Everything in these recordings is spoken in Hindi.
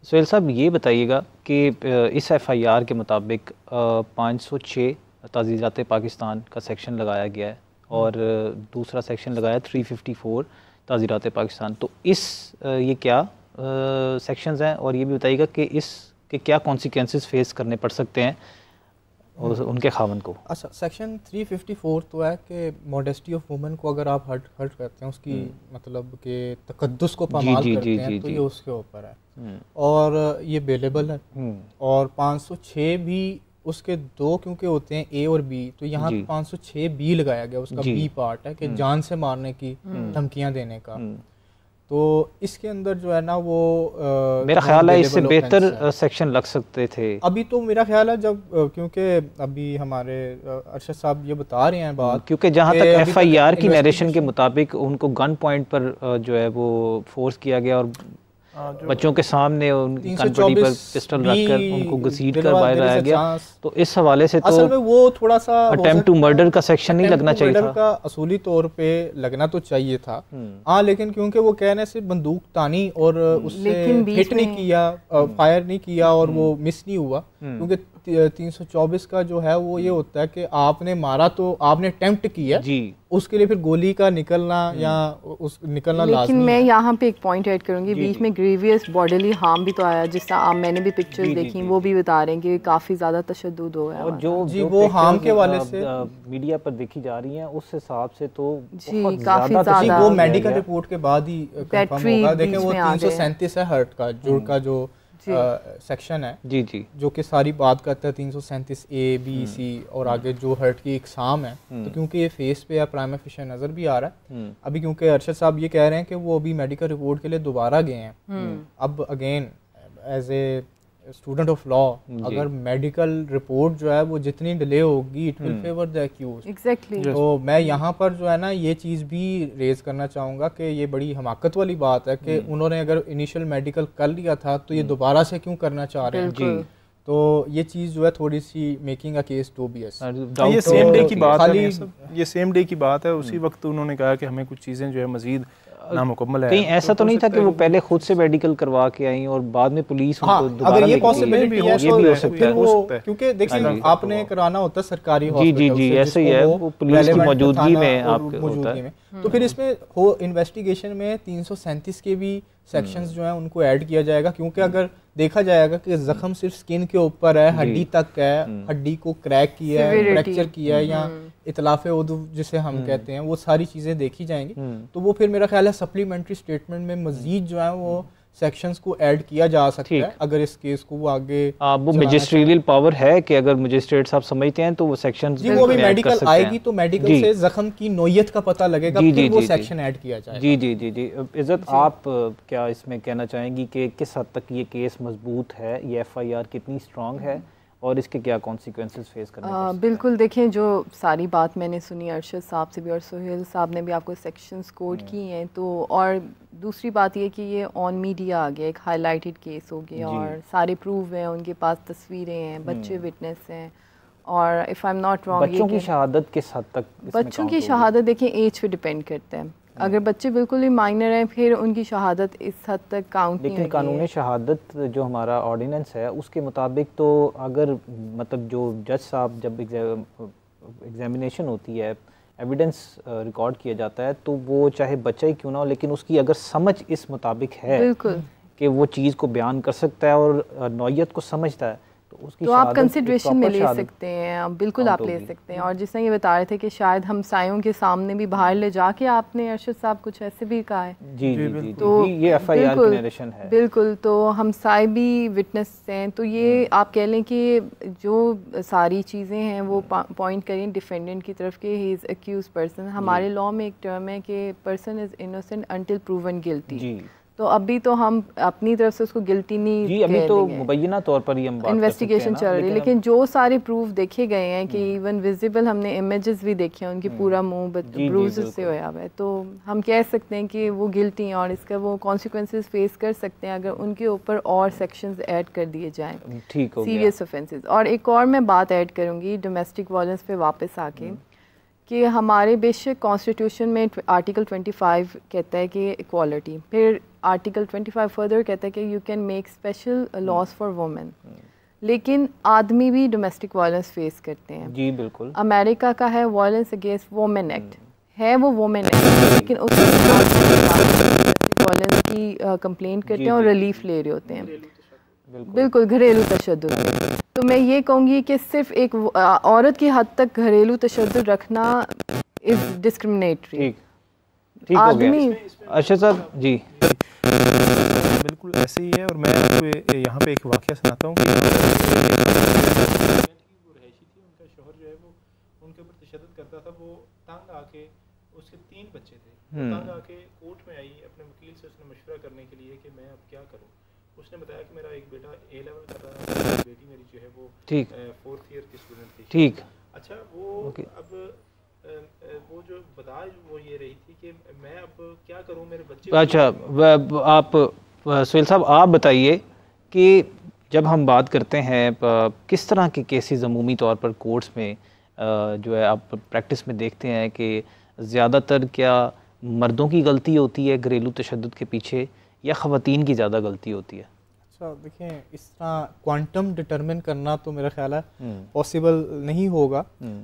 सोहेल साहब ये बताइएगा कि इस एफआईआर के मुताबिक 506 ताज़ीरात पाकिस्तान का सेक्शन लगाया गया है और दूसरा सेक्शन लगाया 354 ताज़ीरात पाकिस्तान। तो ये क्या सेक्शंस हैं, और ये भी बताइएगा कि इसके क्या कॉन्सिक्वेंसेस फेस करने पड़ सकते हैं और उनके खावन को। अच्छा, सेक्शन 354 तो है कि मॉडेस्टी ऑफ वुमेन को अगर आप हर्ट करते हैं, उसकी मतलब कि तकद्दुस को पामाल करते हैं, तो ये उसके ऊपर है और ये अवेलेबल है। और 506 भी उसके दो क्योंकि होते हैं ए और बी, तो यहाँ 506 बी लगाया गया, उसका बी पार्ट है कि जान से मारने की धमकियाँ देने का। तो इसके अंदर जो है ना वो मेरा ख्याल है इससे बेहतर सेक्शन लग सकते थे अभी। तो मेरा ख्याल है जब क्योंकि अभी हमारे अरशद साहब ये बता रहे हैं बात, क्योंकि जहाँ तक एफआईआर की नरेशन के मुताबिक उनको गन पॉइंट पर जो है वो फोर्स किया गया और बच्चों के सामने उनकी कनपटी पर पिस्टल रखकर उनको घसीट कर बाहर लाया गया। तो इस हवाले से तो असल में वो थोड़ा सा अटेम्प्ट टू मर्डर का सेक्शन नहीं लगना चाहिए था, का असूली तौर पे लगना तो चाहिए था। हाँ, लेकिन क्योंकि वो कहने से बंदूक तानी और उससे हिट नहीं किया, फायर नहीं किया और वो मिस नहीं हुआ, क्योंकि 324 का जो है वो ये होता है कि आपने मारा तो आपने अटेम्प्ट किया जी, उसके लिए फिर गोली का निकलना या उस निकलना लाज़मी है। लेकिन मैं यहाँ पे एक पॉइंट ऐड करूँगी, बीच में ग्रेवियस बॉडीली हार्म भी तो आया, जिस तरह मैंने भी पिक्चर्स देखी, वो भी बता रहे हैं कि काफ़ी ज़्यादा तशद्दुद हुआ है। और जो वो हार्म के वाले से मीडिया पर देखी जा रही हैं उस हिसाब से तो जी काफ़ी ज़्यादा, वो मेडिकल रिपोर्ट के बाद ही कंफर्म होगा। देखें वो 337 है हर्ट का, जुड़ का जो सेक्शन है जी जी, जो कि सारी बात करता है 337 ए बी सी और आगे जो हर्ट की इकसाम है। तो क्योंकि ये फेस पे या प्राइमा फेशियल नजर भी आ रहा है अभी, क्योंकि अरशद साहब ये कह रहे हैं कि वो अभी मेडिकल रिपोर्ट के लिए दोबारा गए हैं। अब again as a student of law, अगर मेडिकल रिपोर्ट जो है वो जितनी डिले होगी it will favour the accused. Exactly. तो मैं यहाँ पर जो है ना ये चीज़ भी रेज करना चाहूँगा कि ये बड़ी हमाकत वाली बात है कि उन्होंने अगर इनिशियल मेडिकल कर लिया था तो ये दोबारा से क्यों करना चाह रहे हैं जी। तो ये चीज़ जो है थोड़ी सी मेकिंग अ केस डूबियस। ये सेम डे की बात है, ये सेम डे की बात है। उसी वक्त उन्होंने कहा कि हमें कुछ चीज़ें जो है मजीद नामुकम्मल है। कहीं ऐसा तो नहीं था कि वो पहले खुद से मेडिकल करवा के आई और बाद में पुलिस उनको दोबारा अगर ये पॉसिबिलिटी भी हो सकता है, क्योंकि देखिए आपने कराना होता है सरकारी हॉस्पिटल जी जी जी, ऐसे ही है, वो पुलिस की मौजूदगी में आपके होता है। तो फिर इसमें हो इन्वेस्टिगेशन में 337 के भी सेक्शंस जो हैं उनको ऐड किया जाएगा, क्योंकि अगर देखा जाएगा कि जख्म सिर्फ स्किन के ऊपर है, हड्डी तक है, हड्डी को क्रैक किया है, फ्रैक्चर किया है या इतलाफे उद्व जिसे हम कहते हैं, वो सारी चीज़ें देखी जाएंगी। तो वो फिर मेरा ख्याल है सप्लीमेंट्री स्टेटमेंट में मजीद जो है वो सेक्शंस को ऐड किया जा सकता है, अगर इस केस को वो आगे वो मजिस्ट्रियल पावर है कि अगर मजिस्ट्रेट साहब समझते हैं तो वो सेक्शन जी, वो भी मेडिकल आएगी तो मेडिकल से जख्म की नोयत का पता लगेगा, फिर वो सेक्शन ऐड किया जाएगा। जी जी जी जी। इज़्ज़त, आप क्या इसमें कहना चाहेंगी कि किस हद तक ये केस मजबूत है, ये एफआईआर कितनी स्ट्रॉन्ग है और इसके क्या कॉन्सिक्वेंसेस फेस करने पड़ सकते हैं? बिल्कुल, देखें जो सारी बात मैंने सुनी अरशद साहब से भी और सोहेल साहब ने भी आपको सेक्शंस कोड की हैं, तो और दूसरी बात ये कि ये ऑन मीडिया आ गया, एक हाईलाइटेड केस हो गया और सारे प्रूफ हैं, उनके पास तस्वीरें हैं, बच्चे विटनेस हैं और if I am not wrong बच्चों की शहादत किस हद तक? बच्चों की शहादत देखें एज पे डिपेंड करता है। अगर बच्चे बिल्कुल ही माइनर हैं फिर उनकी शहादत इस हद तक काउंट नहीं होगी। लेकिन कानून शहादत जो हमारा ऑर्डिनेंस है उसके मुताबिक तो अगर मतलब जो जज साहब जब एग्जामिनेशन होती है, एविडेंस रिकॉर्ड किया जाता है, तो वो चाहे बच्चा ही क्यों ना हो, लेकिन उसकी अगर समझ इस मुताबिक है बिल्कुल कि वो चीज़ को बयान कर सकता है और नौयत को समझता है, तो आप कंसिडरेशन में ले सकते हैं, बिल्कुल आप ले सकते हैं। और जिसने ये बता रहे थे कि शायद हमसायों के सामने भी बाहर ले जाके आपने अरशद साहब कुछ ऐसे भी कहा है। जी जी जी, तो ये एफआईआर की नरेशन है। बिल्कुल, तो हमसाए भी विटनेस हैं, तो ये आप कह लें कि जो सारी चीज़ें हैं वो पॉइंट करें डिफेंडेंट की तरफ के ही इज़ अक्यूज पर्सन। हमारे लॉ में एक टर्म है कि person is innocent until proven guilty. तो अभी तो हम अपनी तरफ से उसको गिल्टी नहीं जी, अभी तो मुबैना तौर पर ही हम बात इन्वेस्टिगेशन चल रही है, लेकिन जो सारे प्रूफ देखे गए हैं कि इवन विजिबल हमने इमेजेस भी देखे हैं, उनकी पूरा मुंह ब्रूजेस से होया हुआ है, तो हम कह सकते हैं कि वो गिल्टी हैं और इसका वो कॉन्सिक्वेंसेस फेस कर सकते हैं अगर उनके ऊपर और सेक्शंस ऐड कर दिए जाएं, ठीक हो सीरियस ऑफेंसेस। और एक और मैं बात ऐड करूँगी डोमेस्टिक वायलेंस पे वापस आके कि हमारे बेशक कॉन्स्टिट्यूशन में आर्टिकल 25 कहता है कि इक्वालिटी, फिर आर्टिकल 25 फर्दर कहता है कि you can make special laws for women, लेकिन आदमी भी डोमेस्टिक वायलेंस फेस करते हैं। जी बिल्कुल। अमेरिका का है वायलेंस अगेंस्ट वुमेन एक्ट, है वो वुमेन एक्ट, लेकिन उसके वायलेंस की कंप्लेंट करते हैं और रिलीफ ले रहे होते हैं। बिल्कुल घरेलू तशद्दुद। तो मैं ये कहूँगी कि सिर्फ एक औरत की हद तक घरेलू तशद्दुद रखना इज डिस्क्रिमिनेटरी। ठीक आदमी। अच्छा साहब जी बिल्कुल ऐसे ही है। और मैं आपको यहाँ पे एक वाक़या सुनाता हूँ कि वो रहायशी थी, उनका शौहर जो है वो उनके ऊपर तशद्दुद करता था। वो तंग आके, उसके 3 बच्चे थे, तंग आके कोर्ट में आई अपने वकील से, उसने मशवरा करने के लिए कि मैं अब क्या करूँ। उसने बताया कि मेरा एक बेटा A लेवल कर रहा है, बेटी मेरी जो है वो 4th ईयर की स्टूडेंट थी। ठीक। अच्छा वो अब वो जो बता वो ये रही थी कि मैं अब क्या करूं, मेरे बच्चे। अच्छा आप सुहेल साहब आप बताइए कि जब हम बात करते हैं किस तरह के केसेस अमूमी तौर पर कोर्ट्स में जो है आप प्रैक्टिस में देखते हैं कि ज़्यादातर क्या मर्दों की गलती होती है घरेलू तशद्दुद के पीछे या ख़वातीन की ज़्यादा गलती होती है? अच्छा देखें, इस तरह क्वांटम डिटरमिन करना तो मेरा ख्याल है पॉसिबल नहीं होगा,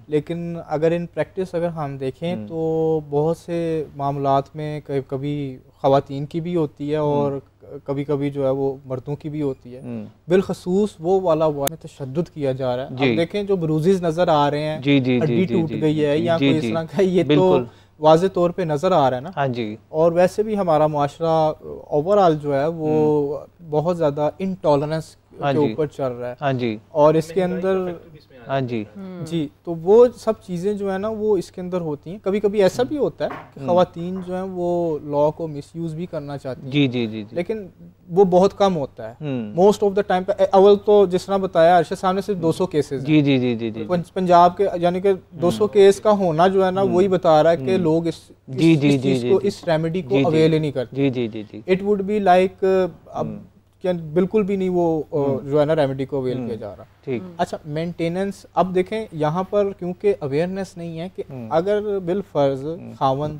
लेकिन अगर इन प्रैक्टिस अगर हम देखें तो बहुत से मामलात में कभी ख़वातीन की भी होती है और कभी कभी जो है वो मर्दों की भी होती है। बिलखसूस वो वाला में तशद्दुद किया जा रहा है। अब देखें जो ब्रूजेस नज़र आ रहे हैं, हड्डी टूट गई है या कोई इस तरह का, ये तो वाज़े तौर पे नज़र आ रहा है ना। हाँ जी। और वैसे भी हमारा मुआशरा ओवरऑल जो है वो बहुत ज़्यादा इंटॉलरेंस के ऊपर चल रहा है। हाँ जी। और इसके अंदर हाँ जी जी, तो वो सब चीज़ें जो है ना वो इसके अंदर होती हैं। कभी कभी ऐसा भी होता है कि ख़वातीन जो हैं वो लॉ को मिसयूज़ भी करना चाहती हैं। जी जी जी, जी। लेकिन वो बहुत कम होता है। मोस्ट ऑफ द टाइम पे अव्वल तो जिस तरह बताया अर्शद साहब ने, सिर्फ 200 केसेस जी जी जी जी जी पंजाब के, यानी कि 200 केस का होना जो है ना वही बता रहा है कि लोग इस चीज़ को, इस रेमेडी को अवेल ही नहीं करते। जी जी जी जी। इट वुड बी लाइक अब क्या बिल्कुल भी नहीं वो जो है ना रेमेडी को अवेल किया जा रहा। ठीक। अच्छा मेंटेनेंस, अब देखें यहाँ पर क्योंकि अवेयरनेस नहीं है कि अगर बिल फर्ज खावंद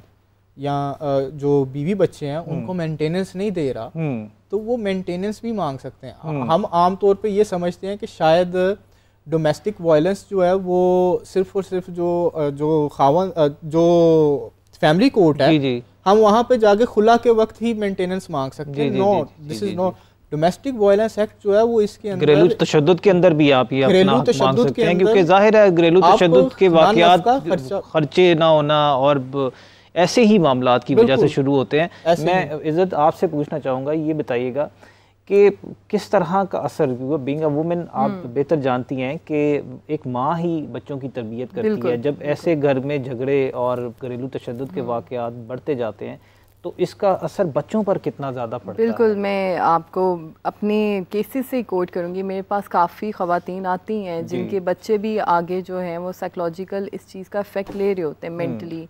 या जो बीवी बच्चे हैं उनको मेंटेनेंस नहीं दे रहा तो वो मेंटेनेंस भी मांग सकते हैं। हम आम तौर पे ये समझते हैं कि शायद डोमेस्टिक वायलेंस जो है वो सिर्फ और सिर्फ जो खावंद जो फैमिली कोर्ट है हम वहाँ पे जाके खुला के वक्त ही मेंटेनेंस मांग सकते हैं। Not, this is not domestic violence act जो है वो इसके अंदर घरेलू तशद्दुद के अंदर भी आप ये अपना मांग सकते हैं, क्योंकि जाहिर है घरेलू तशद्दुद के वाकयात खर्चे ना होना और ऐसे ही मामलात की वजह से शुरू होते हैं। मैं इज़्ज़त आपसे पूछना चाहूँगा, ये बताइएगा कि किस तरह का असर, बीइंग अ वुमेन आप बेहतर जानती हैं कि एक माँ ही बच्चों की तरबियत करती है, जब ऐसे घर में झगड़े और घरेलू तशद्दुद के वाकयात बढ़ते जाते हैं तो इसका असर बच्चों पर कितना ज़्यादा पड़ता है? बिल्कुल, मैं आपको अपने केसेस से कोट करूँगी। मेरे पास काफ़ी ख़वातीन आती हैं जिनके बच्चे भी आगे जो हैं वो साइकोलॉजिकल इस चीज़ का इफ़ेक्ट ले रहे होते हैं मेंटली।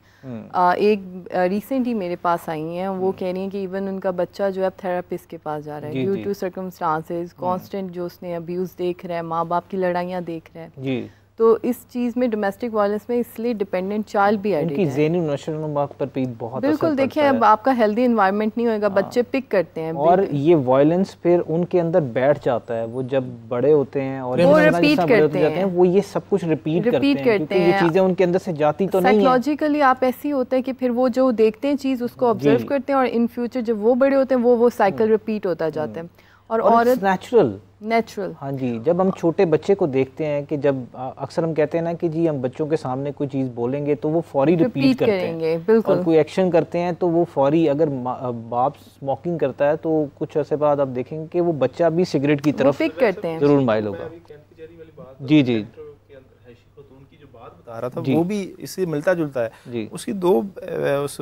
एक रिसेंटली मेरे पास आई हैं, वो कह रही हैं कि इवन उनका बच्चा जो है अब थेरेपिस्ट के पास जा रहा है ड्यू टू सर्कमस्टांसेस, कॉन्स्टेंट जो उसने अब्यूज़ देख रहा है, माँ बाप की लड़ाइयाँ देख रहा है। तो इस चीज़ में डोमेस्टिक वायलेंस में इसलिए डिपेंडेंट चाइल्ड भी एडिड है। ज़हनी नशोनुमा पर भी बहुत बिल्कुल। देखिए अब आपका हेल्दी एनवायरनमेंट नहीं होगा, बच्चे पिक करते हैं और ये वायलेंस फिर उनके अंदर बैठ जाता है। वो जब बड़े होते हैं और वो रिपीट करते हैं, वो ये सब कुछ रिपीट करते हैं, ये चीज़ें उनके अंदर से जाती तो नहीं है। साइकोलॉजिकली आप ऐसी होता है कि फिर वो जो देखते हैं चीज़ उसको ऑब्जर्व करते हैं और इन फ्यूचर जब वो बड़े होते हैं वो साइकिल रिपीट होता जाता है। और औरत नेचुरल हाँ जी, जब हम छोटे बच्चे को देखते हैं कि जब अक्सर हम कहते हैं ना कि जी हम बच्चों के सामने कोई चीज़ बोलेंगे तो वो फौरी रिपीट करते हैं। बिल्कुल। और कोई एक्शन करते हैं तो वो फौरी, अगर बाप स्मोकिंग करता है तो कुछ अर्से बाद आप देखेंगे कि वो बच्चा भी सिगरेट की तरफ करते हैं, जरूर माइल होगा। जी जी बता रहा था वो भी इससे मिलता जुलता है। उसकी उस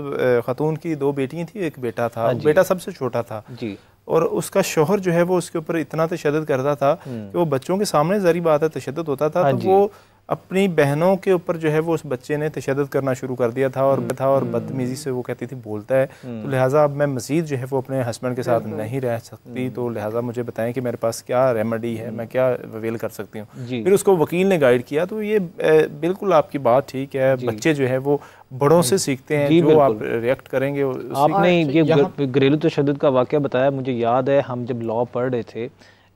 खातून की 2 बेटियां थी, एक बेटा था, बेटा सबसे छोटा था जी। और उसका शौहर जो है वो उसके ऊपर इतना तशद्दुद करता था कि वो बच्चों के सामने ज़ाहिर बात है तशद्दुद होता था, तो वो अपनी बहनों के ऊपर जो है वो उस बच्चे ने तशद्दुद करना शुरू कर दिया था और बदतमीज़ी से वो कहती थी बोलता है, तो लिहाजा अब मैं मज़ीद जो है वो अपने हस्बैंड के साथ नहीं रह सकती, तो लिहाजा मुझे बताएं कि मेरे पास क्या रेमेडी है, मैं क्या अवेल कर सकती हूँ। फिर उसको वकील ने गाइड किया। तो ये बिल्कुल आपकी बात ठीक है, बच्चे जो है वो बड़ों से सीखते हैं, जो आप रिएक्ट करेंगे। आपने ये घरेलू तशद्दुद का वाक़या बताया, मुझे याद है हम जब लॉ पढ़ रहे थे,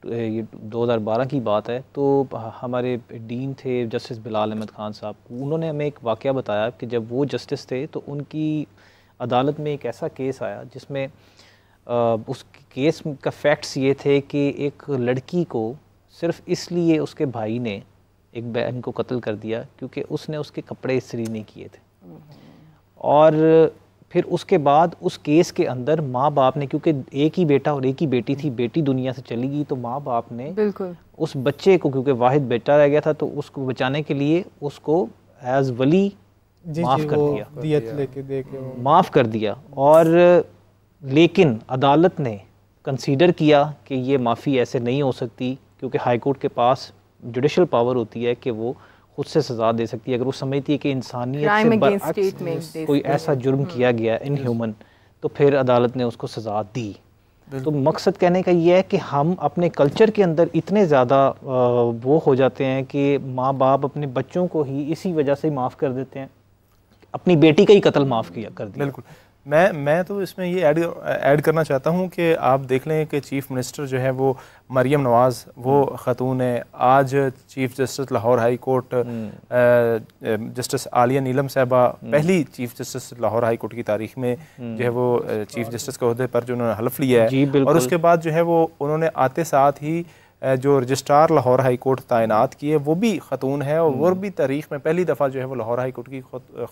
ये 2012 की बात है, तो हमारे डीन थे जस्टिस बिलाल अहमद खान साहब, उन्होंने हमें एक वाक़या बताया कि जब वो जस्टिस थे तो उनकी अदालत में एक ऐसा केस आया जिसमें उस केस का फैक्ट्स ये थे कि एक लड़की को सिर्फ़ इसलिए उसके भाई ने एक बहन को कत्ल कर दिया क्योंकि उसने उसके कपड़े इस्त्री नहीं किए थे। और फिर उसके बाद उस केस के अंदर माँ बाप ने, क्योंकि एक ही बेटा और एक ही बेटी थी, बेटी दुनिया से चली गई, तो माँ बाप ने बिल्कुल उस बच्चे को, क्योंकि वाहिद बेटा रह गया था, तो उसको बचाने के लिए उसको एज वली माफ़ कर दिया, दियत लेके देके माफ़ कर दिया। और लेकिन अदालत ने कंसीडर किया कि ये माफ़ी ऐसे नहीं हो सकती, क्योंकि हाई कोर्ट के पास जुडिशल पावर होती है कि वो खुद से सज़ा दे सकती है अगर वो समझती है कि इंसानियत से बरअक्स कोई ऐसा जुर्म किया गया इनह्यूमन, तो फिर अदालत ने उसको सज़ा दी। तो मकसद कहने का ये है कि हम अपने कल्चर के अंदर इतने ज़्यादा वो हो जाते हैं कि माँ बाप अपने बच्चों को ही इसी वजह से माफ़ कर देते हैं, अपनी बेटी का ही कत्ल माफ़ किया कर दिया। बिल्कुल। मैं तो इसमें ये ऐड करना चाहता हूँ कि आप देख लें कि चीफ़ मिनिस्टर जो है वो मरियम नवाज़, वो ख़तून है। आज chief justice Lahore high court justice Aliya Neelam साहबा पहली chief justice Lahore high court की तारीख में जो है वो चीफ़ जस्टिस के ओहदे पर जो उन्होंने हल्फ लिया है, और उसके बाद जो है वो उन्होंने आते साथ ही जो रजिस्ट्रार लाहौर हाई कोर्ट तैनात किए वो भी खतून है, और वो भी तारीख में पहली दफ़ा जो है वो लाहौर हाई कोर्ट की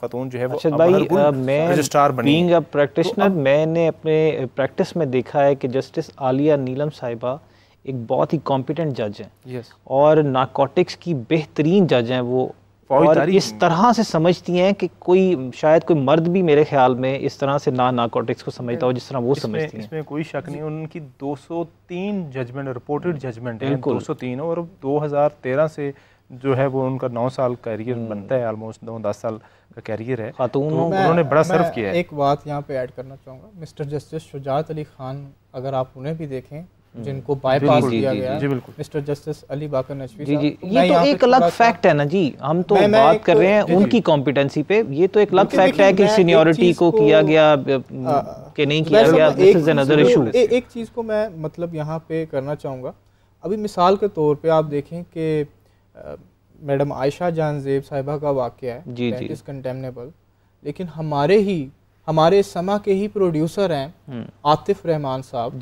खतून जो है वो रजिस्ट्रार बनी। बीइंग अ प्रैक्टिशनर, मैंने अपने प्रैक्टिस में देखा है कि जस्टिस आलिया नीलम साहिबा एक बहुत ही कॉम्पिटेंट जज हैं और नारकोटिक्स की बेहतरीन जज हैं वो, और इस तरह से समझती हैं कि कोई शायद कोई मर्द भी मेरे ख्याल में इस तरह से नारकोटिक्स को समझता हो जिस तरह वो समझती हैं। इसमें कोई शक नहीं, उनकी 203 जजमेंट रिपोर्टेड जजमेंट है, 203, और 2013 से जो है वो उनका 9 साल कैरियर बनता है, ऑलमोस्ट 9-10 साल का कैरियर है। खातून उन्होंने बड़ा सर्व किया है। एक बात यहाँ पे ऐड करना चाहूँगा, मिस्टर जस्टिस शुजात अली खान, अगर आप उन्हें भी देखें जिनको बाईपास किया गया, मिस्टर जस्टिस अली बाकर नशवी साहब, ये तो एक अलग फैक्ट है ना जी, हम तो बात कर रहे हैं उनकी कॉम्पिटेंसी पे, ये तो एक अलग फैक्ट है कि सीनियरिटी को किया गया कि नहीं किया गया, दिस इज अनदर इशू। एक चीज़ को मैं मतलब यहाँ पे करना चाहूँगा, अभी मिसाल के तौर पे आप देखें कि मैडम आयशा जान ज़ेब साहिबा का वाक़या है, दैट इज़ कंडेमनेबल, लेकिन हमारे समा के ही प्रोड्यूसर हैं आतिफ रहमान साहब,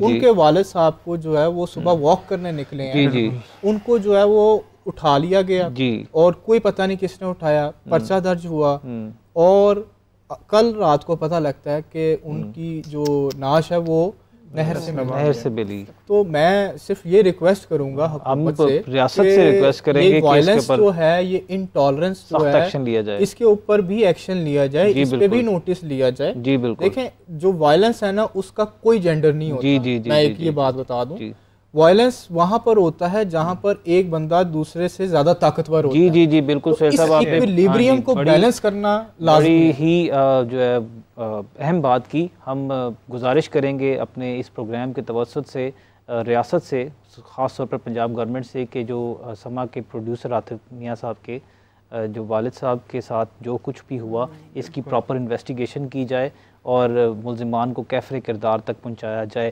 उनके वालिद साहब को जो है वो सुबह वॉक करने निकले हैं, उनको जो है वो उठा लिया गया और कोई पता नहीं किसने उठाया, पर्चा दर्ज हुआ, और कल रात को पता लगता है कि उनकी जो नाश है वो नहर से मिली। तो मैं सिर्फ ये रिक्वेस्ट करूंगा हुकूमत से, रियासत से रिक्वेस्ट करेंगे कि वायलेंस जो है, ये इंटॉलरेंस जो है, एक्शन लिया जाए, इसके ऊपर भी एक्शन लिया जाए, इस पे भी नोटिस लिया जाए। जी बिल्कुल। देखें जो वायलेंस है ना उसका कोई जेंडर नहीं होता। मैं एक ये बात बता दूं, वायलेंस वहां पर होता है जहां पर एक बंदा दूसरे से ज्यादा ताकतवर होता है। जी बिल्कुल सही साहब, आपने इक्विलिब्रियम को बैलेंस करना लाज़मी ही जो है अहम बात की। हम गुजारिश करेंगे अपने इस प्रोग्राम के तवस्सुत से रियासत से, ख़ास तौर पर पंजाब गवर्नमेंट से, कि जो समा के प्रोड्यूसर आतिफ मियाँ साहब के जो वालिद साहब के साथ जो कुछ भी हुआ इसकी प्रॉपर इन्वेस्टिगेशन की जाए और मुल्ज़िमान को कैफ़रे किरदार तक पहुँचाया जाए।